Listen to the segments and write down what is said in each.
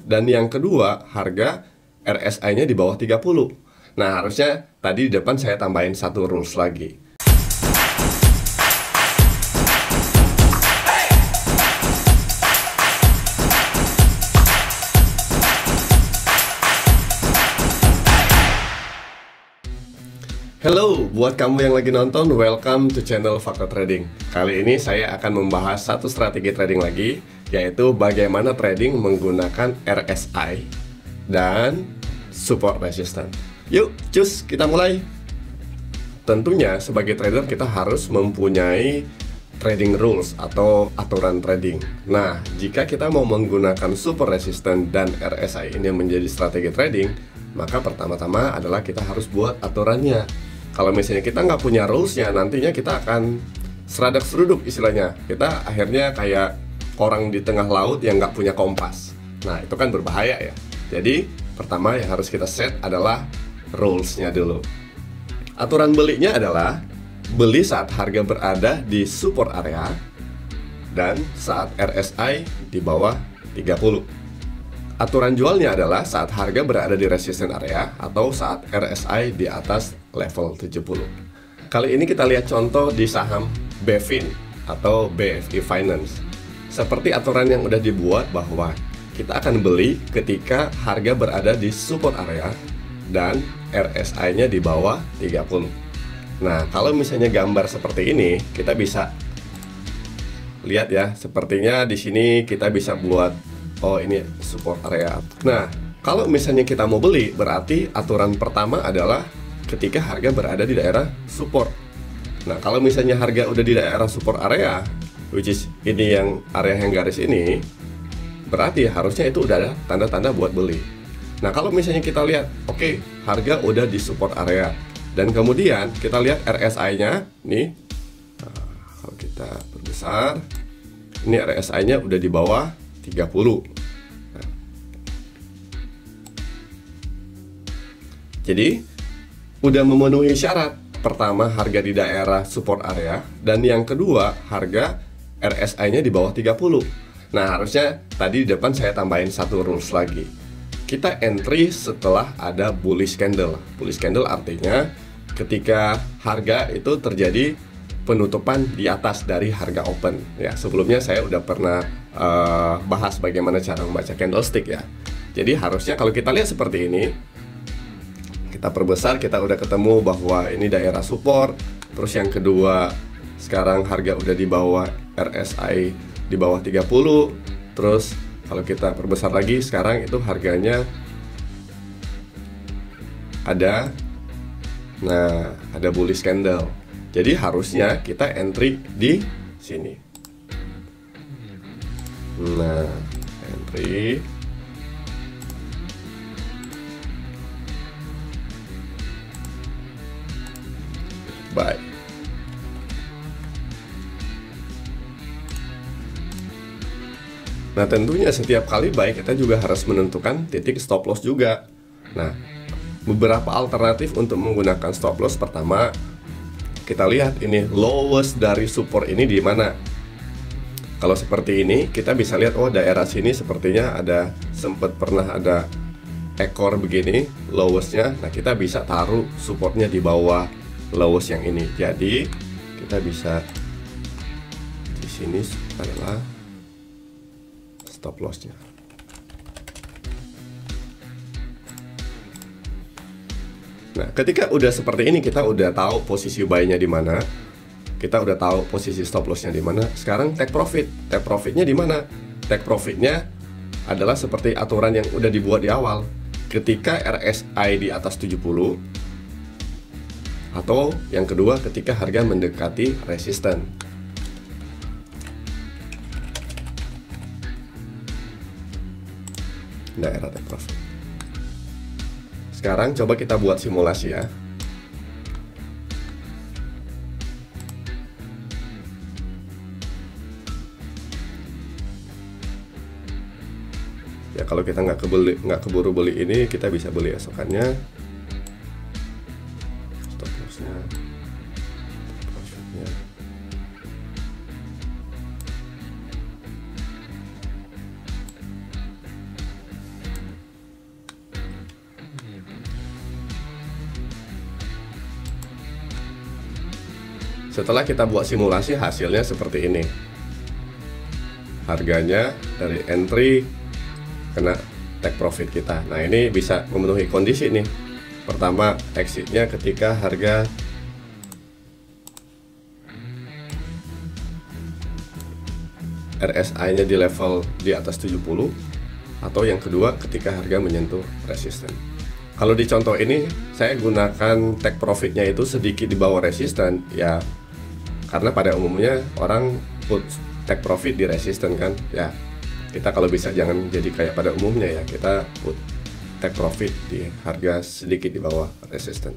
Dan yang kedua, harga RSI-nya di bawah 30. Nah, harusnya tadi di depan saya tambahin satu rules lagi. Halo, buat kamu yang lagi nonton, welcome to channel Fakta Trading. Kali ini saya akan membahas satu strategi trading lagi, yaitu bagaimana trading menggunakan RSI dan support resistance. Yuk, cus, kita mulai. Tentunya sebagai trader kita harus mempunyai trading rules atau aturan trading. Nah, jika kita mau menggunakan support resistance dan RSI ini menjadi strategi trading, maka pertama-tama adalah kita harus buat aturannya. Kalau misalnya kita nggak punya rulesnya, nantinya kita akan seradak seruduk istilahnya. Kita akhirnya kayak orang di tengah laut yang nggak punya kompas. Nah, itu kan berbahaya ya. Jadi, pertama yang harus kita set adalah rulesnya dulu. Aturan belinya adalah beli saat harga berada di support area dan saat RSI di bawah 30. Aturan jualnya adalah saat harga berada di resistance area atau saat RSI di atas level 70. Kali ini kita lihat contoh di saham BFIN atau BFI Finance. Seperti aturan yang udah dibuat bahwa kita akan beli ketika harga berada di support area dan RSI-nya di bawah 30. Nah, kalau misalnya gambar seperti ini, kita bisa lihat ya, sepertinya di sini kita bisa buat ini support area. Nah, kalau misalnya kita mau beli, berarti aturan pertama adalah ketika harga berada di daerah support. Nah, kalau misalnya harga udah di daerah support area, which is ini yang area yang garis ini, berarti harusnya itu udah ada tanda-tanda buat beli. Nah, kalau misalnya kita lihat, oke, harga udah di support area, dan kemudian kita lihat RSI-nya, nih, kalau kita perbesar, ini RSI-nya udah di bawah 30. Nah. Jadi udah memenuhi syarat. Pertama, harga di daerah support area, dan yang kedua, harga RSI-nya di bawah 30. Nah, harusnya tadi di depan saya tambahin satu rules lagi. Kita entry setelah ada bullish candle. Bullish candle artinya ketika harga itu terjadi penutupan di atas dari harga open. Ya, sebelumnya saya udah pernah bahas bagaimana cara membaca candlestick ya. Jadi harusnya kalau kita lihat seperti ini, kita perbesar, kita udah ketemu bahwa ini daerah support. Terus yang kedua, sekarang harga udah di bawah RSI di bawah 30. Terus kalau kita perbesar lagi, sekarang itu harganya ada, nah, ada bullish candle. Jadi harusnya kita entry di sini. Nah, entry. Buy. Nah, tentunya setiap kali buy kita juga harus menentukan titik stop loss juga. Nah, beberapa alternatif untuk menggunakan stop loss. Pertama, kita lihat ini lowest dari support ini di mana. Kalau seperti ini, kita bisa lihat, oh, daerah sini sepertinya ada, sempat pernah ada ekor begini, lowestnya. Nah, kita bisa taruh supportnya di bawah lowest yang ini. Jadi kita bisa di sini adalah stop lossnya. Nah, ketika udah seperti ini, kita udah tahu posisi buy-nya di mana, kita udah tahu posisi stop loss-nya di mana. Sekarang take profit. Take profit-nya di mana? Take profit-nya adalah seperti aturan yang udah dibuat di awal. Ketika RSI di atas 70, atau yang kedua ketika harga mendekati resisten. Daerah take profit. Sekarang coba kita buat simulasi ya. Ya, kalau kita nggak keburu beli ini, kita bisa beli esokannya. Stop lossnya, profitnya. Setelah kita buat simulasi, hasilnya seperti ini. Harganya dari entry kena take profit kita. Nah, ini bisa memenuhi kondisi nih. Pertama, exitnya ketika harga RSI-nya di level di atas 70, atau yang kedua ketika harga menyentuh resisten. Kalau di contoh ini saya gunakan take profitnya itu sedikit di bawah resisten ya, karena pada umumnya orang put take profit di resisten kan ya. Kita kalau bisa jangan jadi kayak pada umumnya ya, kita put take profit di harga sedikit di bawah resisten.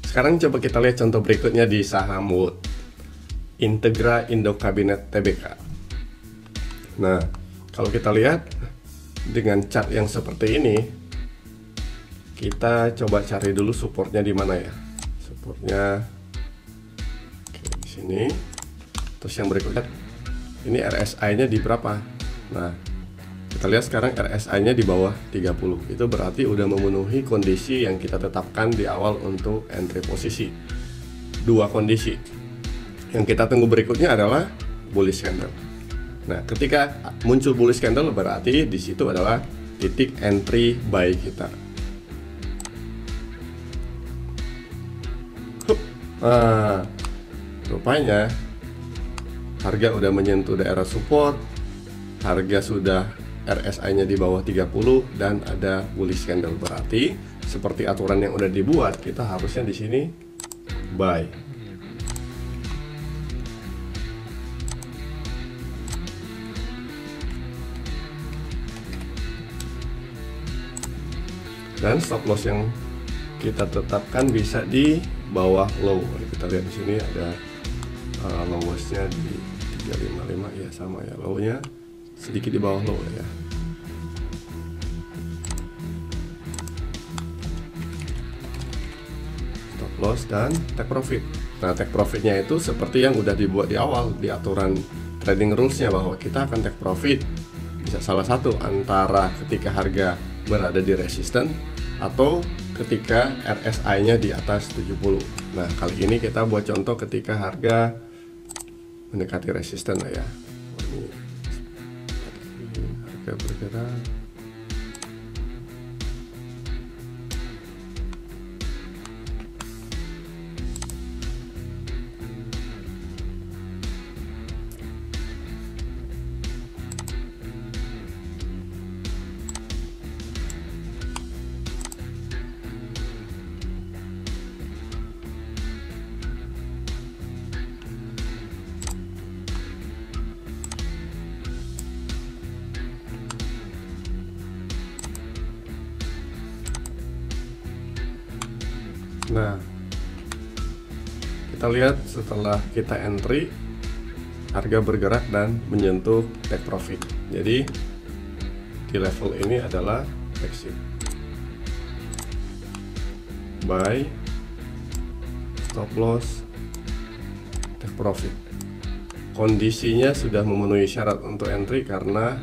Sekarang coba kita lihat contoh berikutnya di saham Wood Integra Indo Cabinet Tbk. Nah, kalau kita lihat dengan chart yang seperti ini, kita coba cari dulu supportnya di mana ya. Supportnya di sini. Terus yang berikutnya, ini RSI-nya di berapa? Nah, kita lihat sekarang RSI-nya di bawah 30. Itu berarti udah memenuhi kondisi yang kita tetapkan di awal untuk entry posisi. Dua kondisi. Yang kita tunggu berikutnya adalah bullish candle. Nah, ketika muncul bullish candle berarti di situ adalah titik entry buy kita. Nah, rupanya harga udah menyentuh daerah support, harga sudah RSI-nya di bawah 30 dan ada bullish candle, berarti seperti aturan yang udah dibuat, kita harusnya di sini buy. Dan stop loss yang kita tetapkan bisa di bawah low. Kita lihat di sini ada lowest-nya di 355 ya, sama ya, low-nya sedikit di bawah low ya. Stop loss dan take profit. Nah, take profitnya itu seperti yang udah dibuat di awal di aturan trading rules-nya, bahwa kita akan take profit bisa salah satu antara ketika harga berada di resisten atau ketika RSI-nya di atas 70. Nah, kali ini kita buat contoh ketika harga mendekati resisten lah ya. Ini harga bergerak. Nah, kita lihat setelah kita entry, harga bergerak dan menyentuh take profit. Jadi di level ini adalah exit, buy, stop loss, take profit. Kondisinya sudah memenuhi syarat untuk entry karena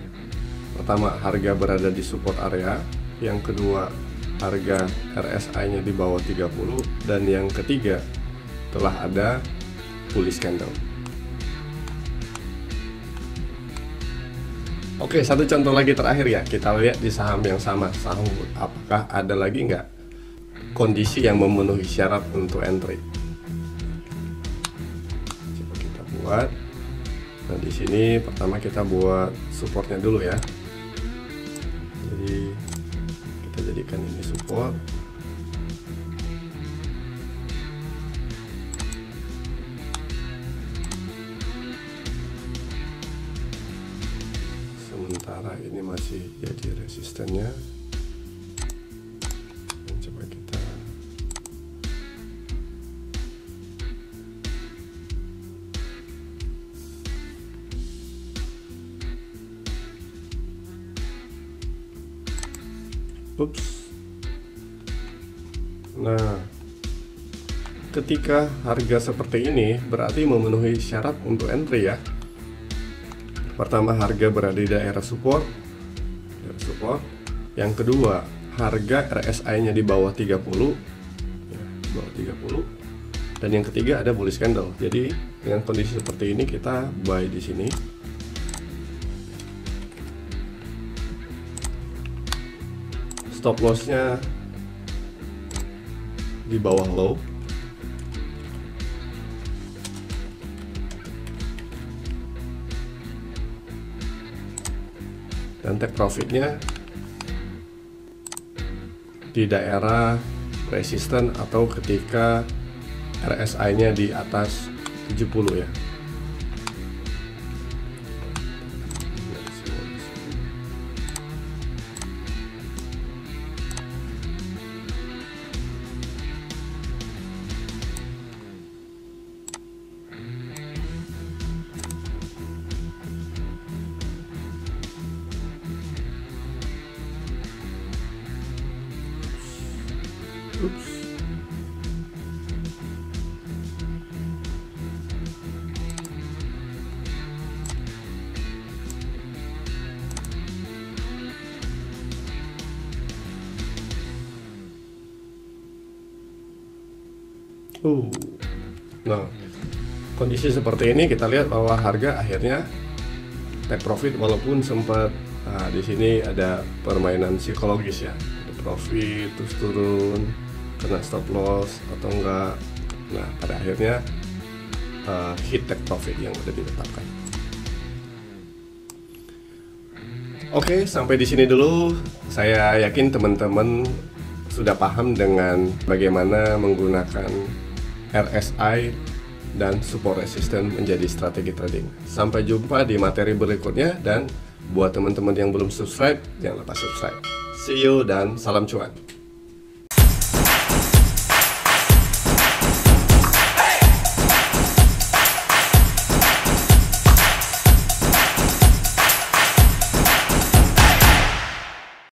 pertama harga berada di support area, yang kedua harga RSI-nya di bawah 30, dan yang ketiga telah ada bullish candle. Oke, satu contoh lagi terakhir ya, kita lihat di saham yang sama, saham Wood. Apakah ada lagi nggak kondisi yang memenuhi syarat untuk entry? Coba kita buat. Nah, di sini pertama kita buat supportnya dulu ya. Jadi kita jadikan ini support. Sementara ini masih jadi resistennya. Dan coba kita Nah, ketika harga seperti ini berarti memenuhi syarat untuk entry ya. Pertama, harga berada di daerah support. Yang kedua, harga RSI-nya di bawah 30. Ya, di bawah 30. Dan yang ketiga ada bullish candle. Jadi dengan kondisi seperti ini kita buy di sini. Stop lossnya di bawah low. Dan take profitnya di daerah resisten atau ketika RSI-nya di atas 70 ya. Oops. Nah, kondisi seperti ini kita lihat bahwa harga akhirnya take profit walaupun sempat di sini ada permainan psikologis ya, ada profit terus turun kena stop loss atau enggak. Nah, pada akhirnya hit take profit yang sudah ditetapkan. Oke, sampai di sini dulu. Saya yakin teman-teman sudah paham dengan bagaimana menggunakan RSI dan support resistance menjadi strategi trading. Sampai jumpa di materi berikutnya, dan buat teman-teman yang belum subscribe, jangan lupa subscribe. See you dan salam cuan.